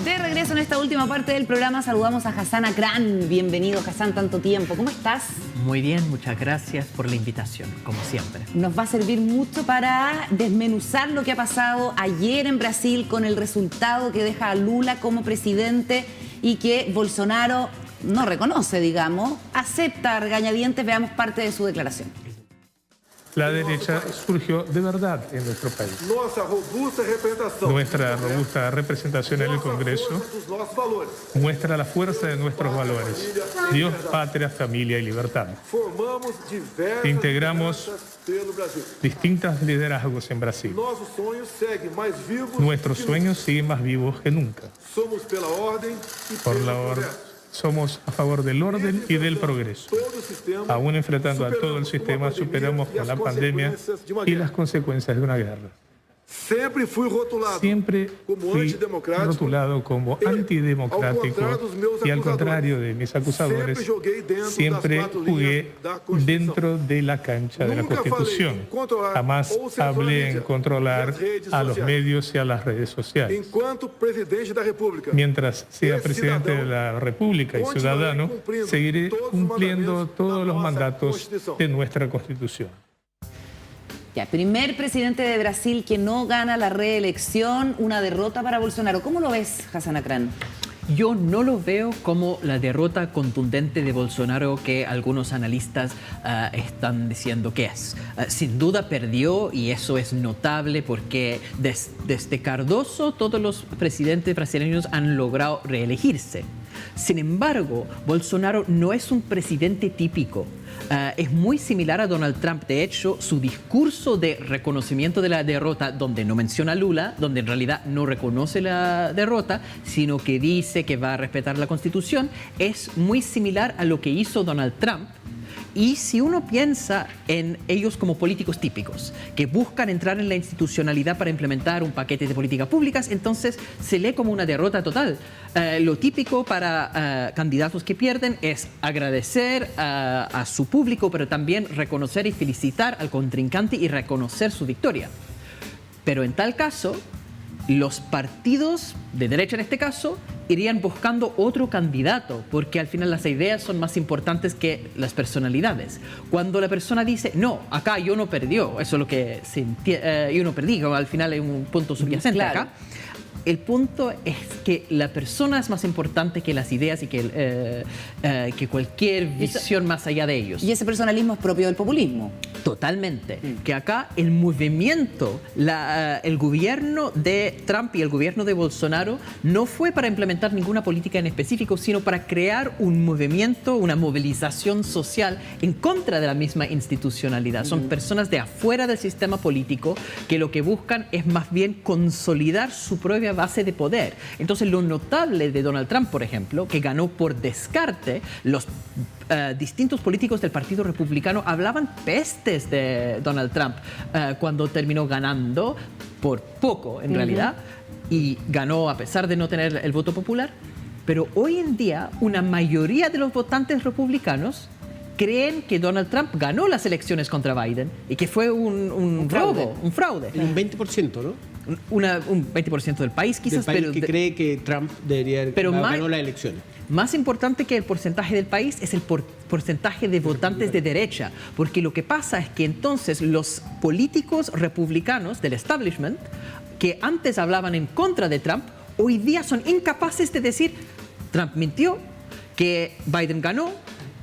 De regreso en esta última parte del programa saludamos a Hassan Akran. Bienvenido, Hassan, tanto tiempo. ¿Cómo estás? Muy bien, muchas gracias por la invitación, como siempre. Nos va a servir mucho para desmenuzar lo que ha pasado ayer en Brasil con el resultado que deja a Lula como presidente y que Bolsonaro no reconoce, digamos, acepta a regañadientes. Veamos parte de su declaración. La derecha surgió de verdad en nuestro país. Nuestra robusta representación en el Congreso muestra la fuerza de nuestros valores: Dios, patria, familia y libertad. Integramos distintos liderazgos en Brasil. Nuestros sueños siguen más vivos que nunca. Por la orden. Somos a favor del orden y del progreso. Aún enfrentando a todo el sistema, superamos con la pandemia y las consecuencias de una guerra. Siempre fui rotulado como antidemocrático y, al contrario de mis acusadores, siempre jugué dentro de la cancha de la Constitución. Jamás hablé en controlar a los medios y a las redes sociales. Mientras sea presidente de la República y ciudadano, seguiré cumpliendo todos los mandatos de nuestra Constitución. Ya, primer presidente de Brasil que no gana la reelección, una derrota para Bolsonaro. ¿Cómo lo ves, Hassan Akran? Yo no lo veo como la derrota contundente de Bolsonaro que algunos analistas están diciendo que es. Sin duda perdió, y eso es notable porque desde Cardoso todos los presidentes brasileños han logrado reelegirse. Sin embargo, Bolsonaro no es un presidente típico. Es muy similar a Donald Trump. De hecho, su discurso de reconocimiento de la derrota, donde no menciona a Lula, donde en realidad no reconoce la derrota, sino que dice que va a respetar la Constitución, es muy similar a lo que hizo Donald Trump. Y si uno piensa en ellos como políticos típicos, que buscan entrar en la institucionalidad para implementar un paquete de políticas públicas, entonces se lee como una derrota total. Lo típico para candidatos que pierden es agradecer a su público, pero también reconocer y felicitar al contrincante y reconocer su victoria. Pero en tal caso, los partidos de derecha en este caso irían buscando otro candidato, porque al final las ideas son más importantes que las personalidades. Cuando la persona dice, no, acá yo no perdió, eso es lo que yo no perdí, al final hay un punto subyacente acá. El punto es que la persona es más importante que las ideas y que cualquier visión más allá de ellos. Y ese personalismo es propio del populismo. Totalmente. Que acá el movimiento, el gobierno de Trump y el gobierno de Bolsonaro no fue para implementar ninguna política en específico, sino para crear un movimiento, una movilización social en contra de la misma institucionalidad. Son personas de afuera del sistema político que lo que buscan es más bien consolidar su propia base de poder. Entonces, lo notable de Donald Trump, por ejemplo, que ganó por descarte, los distintos políticos del Partido Republicano hablaban pestes de Donald Trump cuando terminó ganando por poco, en realidad, y ganó a pesar de no tener el voto popular. Pero hoy en día, una mayoría de los votantes republicanos creen que Donald Trump ganó las elecciones contra Biden y que fue un robo, un fraude. Un 20%, ¿no? Un 20% del país, quizás. Del país, pero que cree que Trump ganó las elecciones. Más importante que el porcentaje del país es el porcentaje de votantes de derecha, porque lo que pasa es que entonces los políticos republicanos del establishment, que antes hablaban en contra de Trump, hoy día son incapaces de decir Trump mintió, que Biden ganó,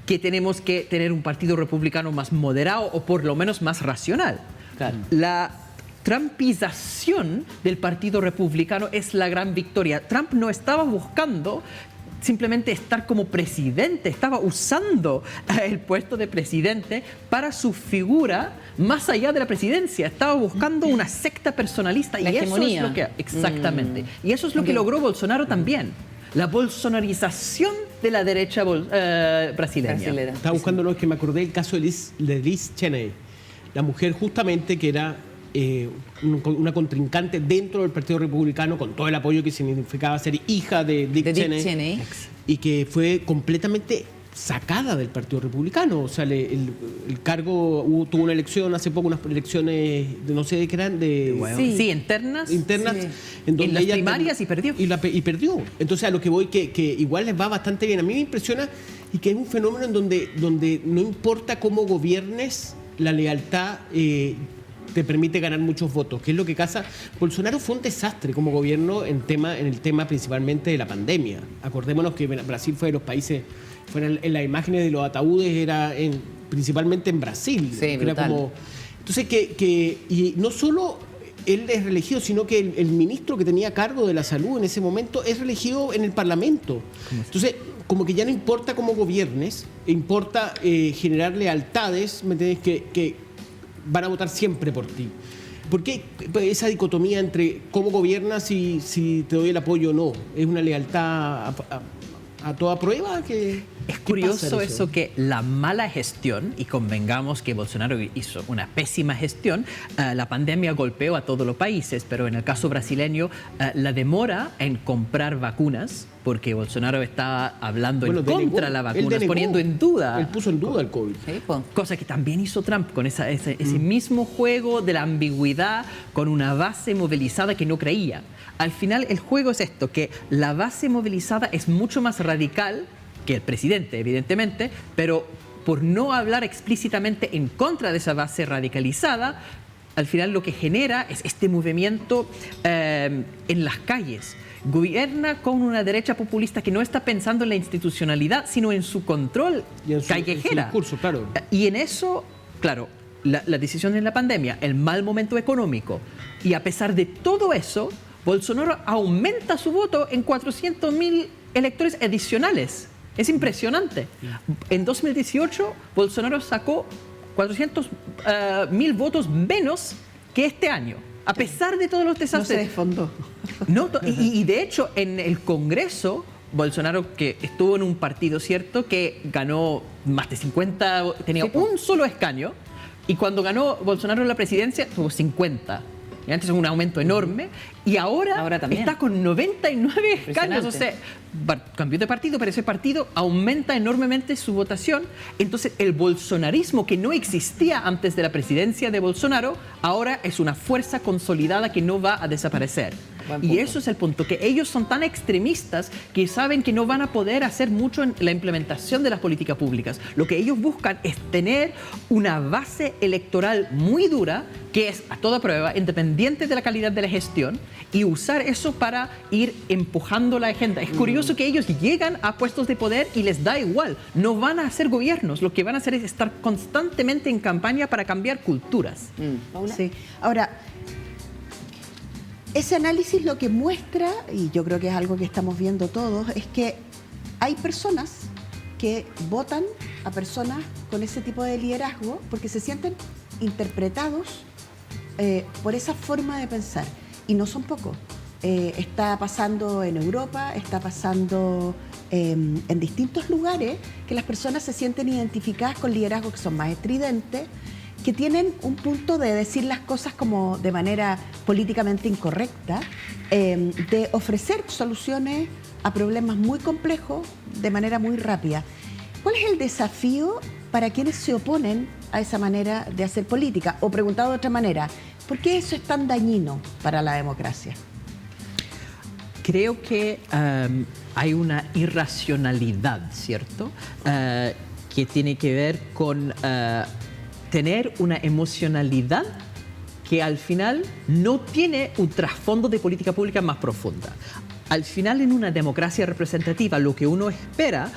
que tenemos que tener un partido republicano más moderado o por lo menos más racional. Claro. La trumpización del Partido Republicano es la gran victoria. Trump no estaba buscando simplemente estar como presidente, estaba usando el puesto de presidente para su figura más allá de la presidencia. Estaba buscando una secta personalista. La hegemonía. Eso es lo que, exactamente. Y eso es lo que logró Bolsonaro también. La bolsonarización de la derecha brasileña. Estaba buscando lo que me acordé del caso de Liz Cheney, la mujer justamente que era una contrincante dentro del Partido Republicano, con todo el apoyo que significaba ser hija de Dick Cheney, y que fue completamente sacada del Partido Republicano. O sea, el cargo tuvo una elección hace poco, unas elecciones de no sé qué eran, sí, internas, en donde en las primarias y perdió. Y perdió. Entonces, a lo que voy, que igual les va bastante bien. A mí me impresiona y que es un fenómeno en donde no importa cómo gobiernes, la lealtad te permite ganar muchos votos, que es lo que casa. Bolsonaro fue un desastre como gobierno en el tema principalmente de la pandemia. Acordémonos que Brasil fue de los países, en las imágenes de los ataúdes era principalmente en Brasil. Sí, era como, entonces y no solo él es reelegido, sino que el ministro que tenía cargo de la salud en ese momento es reelegido en el Parlamento. Entonces, como que ya no importa cómo gobiernes, importa generar lealtades, ¿me entiendes? Que van a votar siempre por ti. ¿Por qué esa dicotomía entre cómo gobiernas y si te doy el apoyo o no? Es una lealtad a toda prueba. Es curioso eso que la mala gestión, y convengamos que Bolsonaro hizo una pésima gestión, la pandemia golpeó a todos los países, pero en el caso brasileño, la demora en comprar vacunas, porque Bolsonaro estaba hablando en contra de la vacuna, poniendo en duda. Él puso en duda el COVID. Cosa que también hizo Trump con ese mismo juego de la ambigüedad, con una base movilizada que no creía. Al final el juego es esto, que la base movilizada es mucho más radical que el presidente, evidentemente, pero por no hablar explícitamente en contra de esa base radicalizada, al final lo que genera es este movimiento en las calles. Gobierna con una derecha populista que no está pensando en la institucionalidad, sino en su control callejera. En su discurso, claro. Y en eso, claro, la decisión en la pandemia, el mal momento económico, y a pesar de todo eso, Bolsonaro aumenta su voto en 400.000 electores adicionales. Es impresionante. En 2018, Bolsonaro sacó 400.000 votos menos que este año, a pesar de todos los desastres. No se desfondó. No, y de hecho, en el Congreso, Bolsonaro, que estuvo en un partido, ¿cierto?, que ganó más de 50, tenía un solo escaño, y cuando ganó Bolsonaro la presidencia, tuvo 50. Y antes es un aumento enorme, y ahora está con 99 escaños. O sea, cambió de partido, pero ese partido aumenta enormemente su votación. Entonces, el bolsonarismo, que no existía antes de la presidencia de Bolsonaro, ahora es una fuerza consolidada que no va a desaparecer. Y eso es el punto, que ellos son tan extremistas que saben que no van a poder hacer mucho en la implementación de las políticas públicas. Lo que ellos buscan es tener una base electoral muy dura, que es a toda prueba, independiente de la calidad de la gestión, y usar eso para ir empujando la agenda. Es curioso que ellos llegan a puestos de poder y les da igual. No van a hacer gobiernos, lo que van a hacer es estar constantemente en campaña para cambiar culturas. Sí. Ahora, ese análisis lo que muestra, y yo creo que es algo que estamos viendo todos, es que hay personas que votan a personas con ese tipo de liderazgo porque se sienten interpretados por esa forma de pensar. Y no son pocos. Está pasando en Europa, está pasando en distintos lugares, que las personas se sienten identificadas con liderazgos que son más estridentes, que tienen un punto de decir las cosas como de manera políticamente incorrecta, de ofrecer soluciones a problemas muy complejos de manera muy rápida. ¿Cuál es el desafío para quienes se oponen a esa manera de hacer política? O preguntado de otra manera, ¿por qué eso es tan dañino para la democracia? Creo que hay una irracionalidad, ¿cierto? Que tiene que ver con tener una emocionalidad que al final no tiene un trasfondo de política pública más profunda. Al final, en una democracia representativa, lo que uno espera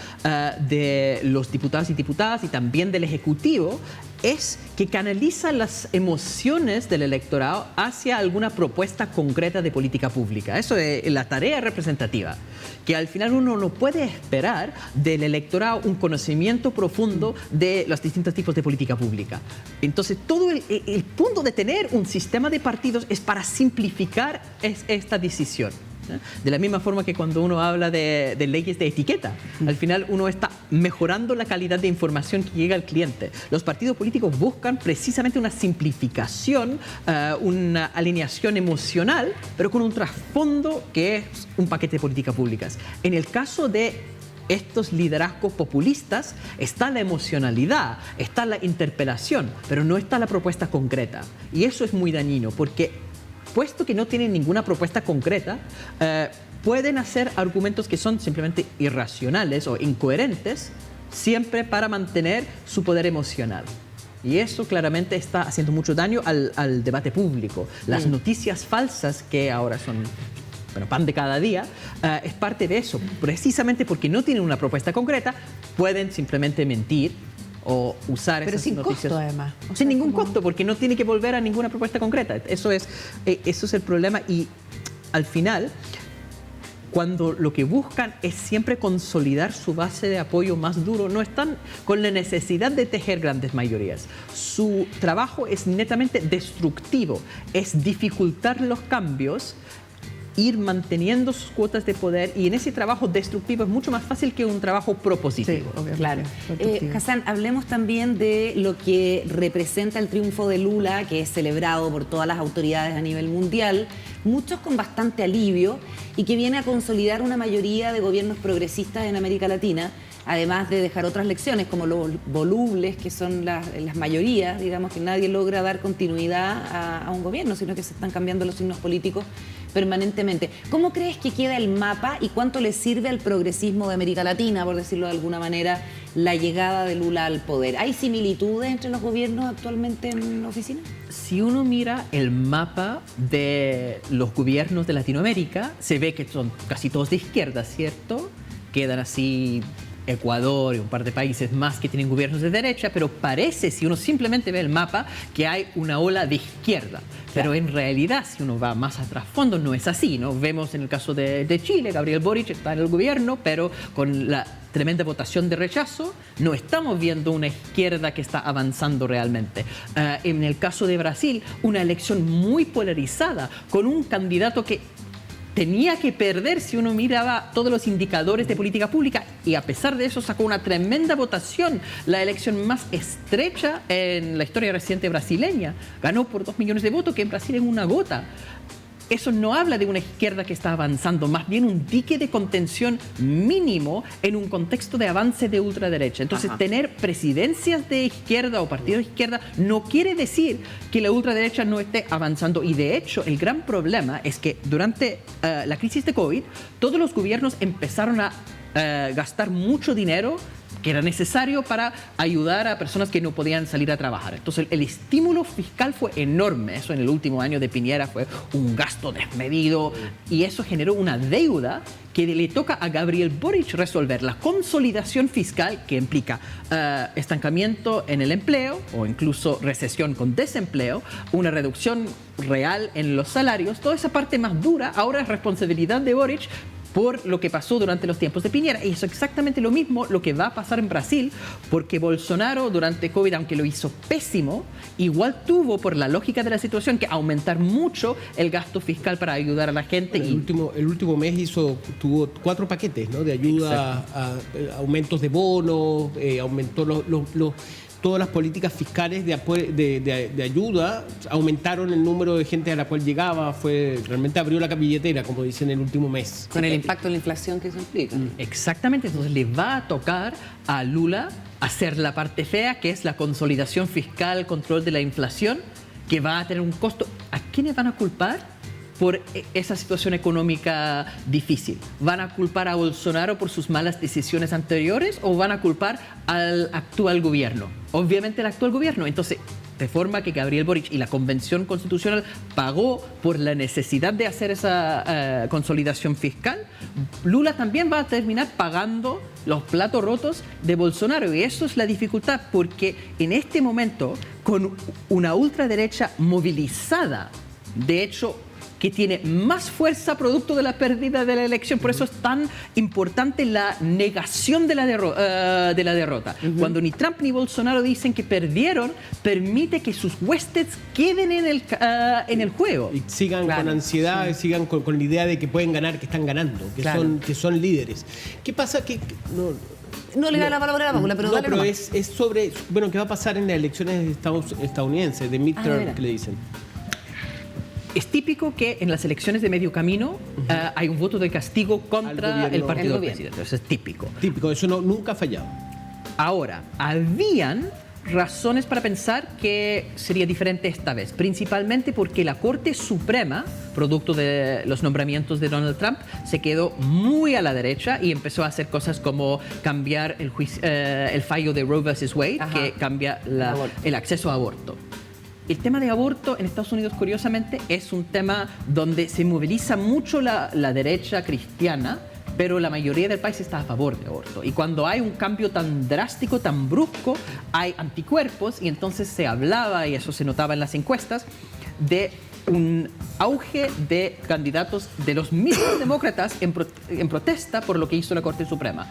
de los diputados y diputadas y también del Ejecutivo es que canaliza las emociones del electorado hacia alguna propuesta concreta de política pública. Eso es la tarea representativa, que al final uno no puede esperar del electorado un conocimiento profundo de los distintos tipos de política pública. Entonces, todo el punto de tener un sistema de partidos es para simplificar esta decisión. De la misma forma que cuando uno habla de leyes de etiqueta, al final uno está mejorando la calidad de información que llega al cliente. Los partidos políticos buscan precisamente una simplificación, una alineación emocional, pero con un trasfondo que es un paquete de políticas públicas. En el caso de estos liderazgos populistas está la emocionalidad, está la interpelación, pero no está la propuesta concreta. Y eso es muy dañino, porque puesto que no tienen ninguna propuesta concreta, pueden hacer argumentos que son simplemente irracionales o incoherentes, siempre para mantener su poder emocional. Y eso claramente está haciendo mucho daño al debate público. Las noticias falsas, que ahora son pan de cada día, es parte de eso. Precisamente porque no tienen una propuesta concreta, pueden simplemente mentir o usar Pero esas sin noticias. costo, además. O Sin sea, ningún como- costo, porque no tiene que volver a ninguna propuesta concreta. Eso es el problema. Y al final, cuando lo que buscan es siempre consolidar su base de apoyo más duro, no están con la necesidad de tejer grandes mayorías. Su trabajo es netamente destructivo, es dificultar los cambios, ir manteniendo sus cuotas de poder, y en ese trabajo destructivo es mucho más fácil que un trabajo propositivo. obviamente. Claro. Constructivo. Hassan, hablemos también de lo que representa el triunfo de Lula, que es celebrado por todas las autoridades a nivel mundial, muchos con bastante alivio, y que viene a consolidar una mayoría de gobiernos progresistas en América Latina, además de dejar otras lecciones como los volubles, que son las mayorías, digamos que nadie logra dar continuidad a un gobierno, sino que se están cambiando los signos políticos permanentemente. ¿Cómo crees que queda el mapa y cuánto le sirve al progresismo de América Latina, por decirlo de alguna manera, la llegada de Lula al poder? ¿Hay similitudes entre los gobiernos actualmente en la oficina? Si uno mira el mapa de los gobiernos de Latinoamérica, se ve que son casi todos de izquierda, ¿cierto? Quedan así Ecuador y un par de países más que tienen gobiernos de derecha, pero parece, si uno simplemente ve el mapa, que hay una ola de izquierda. Pero en realidad, si uno va más a trasfondo, no es así, ¿no? Vemos en el caso de Chile, Gabriel Boric está en el gobierno, pero con la tremenda votación de rechazo, no estamos viendo una izquierda que está avanzando realmente. En el caso de Brasil, una elección muy polarizada, con un candidato que tenía que perder si uno miraba todos los indicadores de política pública, y a pesar de eso sacó una tremenda votación, la elección más estrecha en la historia reciente brasileña. Ganó por 2 millones de votos, que en Brasil es una gota. Eso no habla de una izquierda que está avanzando, más bien un dique de contención mínimo en un contexto de avance de ultraderecha. Entonces, tener presidencias de izquierda o partidos de izquierda no quiere decir que la ultraderecha no esté avanzando. Y de hecho, el gran problema es que durante la crisis de COVID, todos los gobiernos empezaron a gastar mucho dinero que era necesario para ayudar a personas que no podían salir a trabajar. Entonces, el estímulo fiscal fue enorme. Eso en el último año de Piñera fue un gasto desmedido, y eso generó una deuda que le toca a Gabriel Boric resolver. La consolidación fiscal, que implica estancamiento en el empleo o incluso recesión con desempleo, una reducción real en los salarios, toda esa parte más dura ahora es responsabilidad de Boric, por lo que pasó durante los tiempos de Piñera. Y eso es exactamente lo mismo lo que va a pasar en Brasil, porque Bolsonaro durante COVID, aunque lo hizo pésimo, igual tuvo, por la lógica de la situación, que aumentar mucho el gasto fiscal para ayudar a la gente. Bueno, el último mes tuvo 4 paquetes, ¿no? De ayuda a aumentos de bonos, aumentó todas las políticas fiscales de ayuda, aumentaron el número de gente a la cual llegaba, realmente abrió la billetera, como dicen, en el último mes. Con el impacto de la inflación que eso implica. Exactamente, entonces le va a tocar a Lula hacer la parte fea, que es la consolidación fiscal, control de la inflación, que va a tener un costo. ¿A quiénes van a culpar por esa situación económica difícil? ¿Van a culpar a Bolsonaro por sus malas decisiones anteriores o van a culpar al actual gobierno? Obviamente el actual gobierno. Entonces, de forma que Gabriel Boric y la Convención Constitucional pagó por la necesidad de hacer esa consolidación fiscal, Lula también va a terminar pagando los platos rotos de Bolsonaro. Y eso es la dificultad, porque en este momento, con una ultraderecha movilizada, de hecho, que tiene más fuerza producto de la pérdida de la elección. Por eso es tan importante la negación de la derrota. Cuando ni Trump ni Bolsonaro dicen que perdieron, permite que sus huestes queden en el juego. Y sigan con ansiedad, sigan con la idea de que pueden ganar, que están ganando, que son líderes. ¿Qué pasa? No le da la palabra a la Paula, pero no, dale pero nomás. es sobre, qué va a pasar en las elecciones estadounidenses, de midterm, que le dicen. Es típico que en las elecciones de medio camino hay un voto de castigo contra el partido del presidente. Eso es típico. Típico, eso nunca ha fallado. Ahora, habían razones para pensar que sería diferente esta vez, principalmente porque la Corte Suprema, producto de los nombramientos de Donald Trump, se quedó muy a la derecha y empezó a hacer cosas como cambiar el fallo de Roe vs. Wade, que cambia el acceso a aborto. El tema de aborto en Estados Unidos, curiosamente, es un tema donde se moviliza mucho la derecha cristiana, pero la mayoría del país está a favor de aborto. Y cuando hay un cambio tan drástico, tan brusco, hay anticuerpos, y entonces se hablaba, y eso se notaba en las encuestas, de un auge de candidatos de los mismos demócratas en protesta por lo que hizo la Corte Suprema.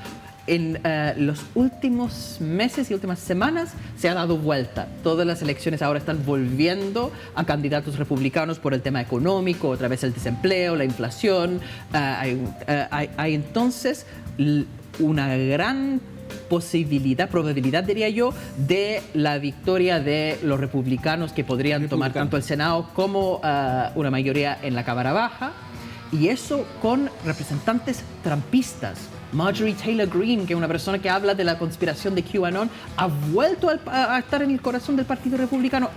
En los últimos meses y últimas semanas se ha dado vuelta. Todas las elecciones ahora están volviendo a candidatos republicanos por el tema económico, otra vez el desempleo, la inflación. Hay entonces una gran probabilidad, diría yo, de la victoria de los republicanos, que podrían tomar tanto el Senado como una mayoría en la Cámara Baja, y eso con representantes trumpistas. Marjorie Taylor Greene, que es una persona que habla de la conspiración de QAnon, ha vuelto a estar en el corazón del Partido Republicano.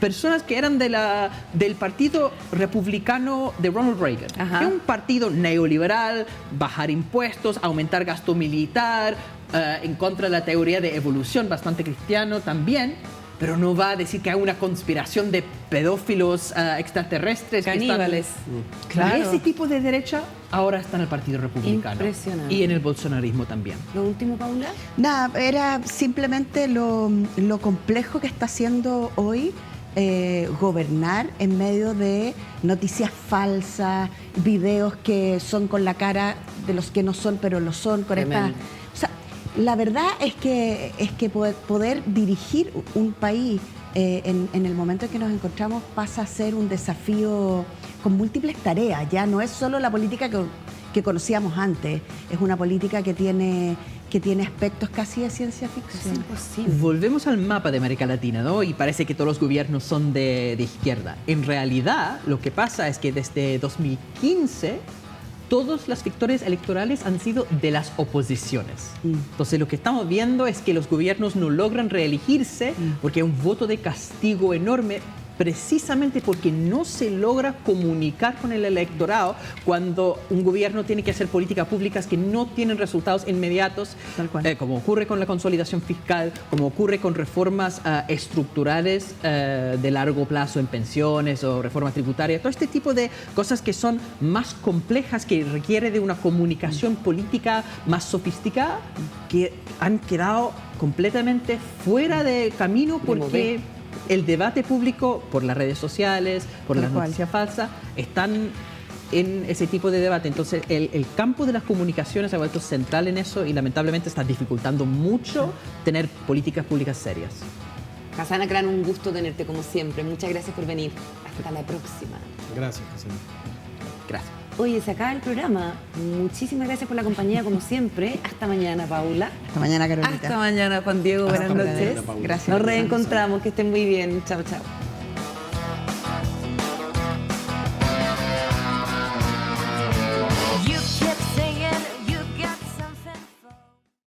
Personas que eran del Partido Republicano de Ronald Reagan, que es un partido neoliberal, bajar impuestos, aumentar gasto militar, en contra de la teoría de evolución, bastante cristiano también, pero no va a decir que hay una conspiración de pedófilos extraterrestres. Caníbales. Claro. Ese tipo de derecha ahora está en el Partido Republicano. Impresionante. Y en el bolsonarismo también. ¿Lo último, Paula? Nada, era simplemente lo complejo que está haciendo hoy gobernar en medio de noticias falsas, videos que son con la cara de los que no son, pero lo son, con esta... O sea, la verdad es que poder dirigir un país en el momento en que nos encontramos pasa a ser un desafío con múltiples tareas. Ya no es solo la política que conocíamos antes, es una política que tiene aspectos casi de ciencia ficción. Es imposible. Volvemos al mapa de América Latina, ¿no? Y parece que todos los gobiernos son de izquierda. En realidad, lo que pasa es que desde 2015 todas las victorias electorales han sido de las oposiciones. Entonces, lo que estamos viendo es que los gobiernos no logran reelegirse porque hay un voto de castigo enorme, precisamente porque no se logra comunicar con el electorado cuando un gobierno tiene que hacer políticas públicas que no tienen resultados inmediatos, como ocurre con la consolidación fiscal, como ocurre con reformas estructurales de largo plazo en pensiones o reformas tributarias, todo este tipo de cosas que son más complejas, que requiere de una comunicación política más sofisticada, que han quedado completamente fuera de camino porque el debate público, por las redes sociales, por las noticias falsas, están en ese tipo de debate. Entonces, el campo de las comunicaciones se ha vuelto central en eso y lamentablemente está dificultando mucho tener políticas públicas serias. Hassan Akran, un gusto tenerte como siempre. Muchas gracias por venir. Hasta la próxima. Gracias, Hassan. Gracias. Oye, se acaba el programa. Muchísimas gracias por la compañía, como siempre. Hasta mañana, Paula. Hasta mañana, Carolita. Hasta mañana, Juan Diego. Buenas noches. Gracias. Nos reencontramos. Que estén muy bien. Chao, chao.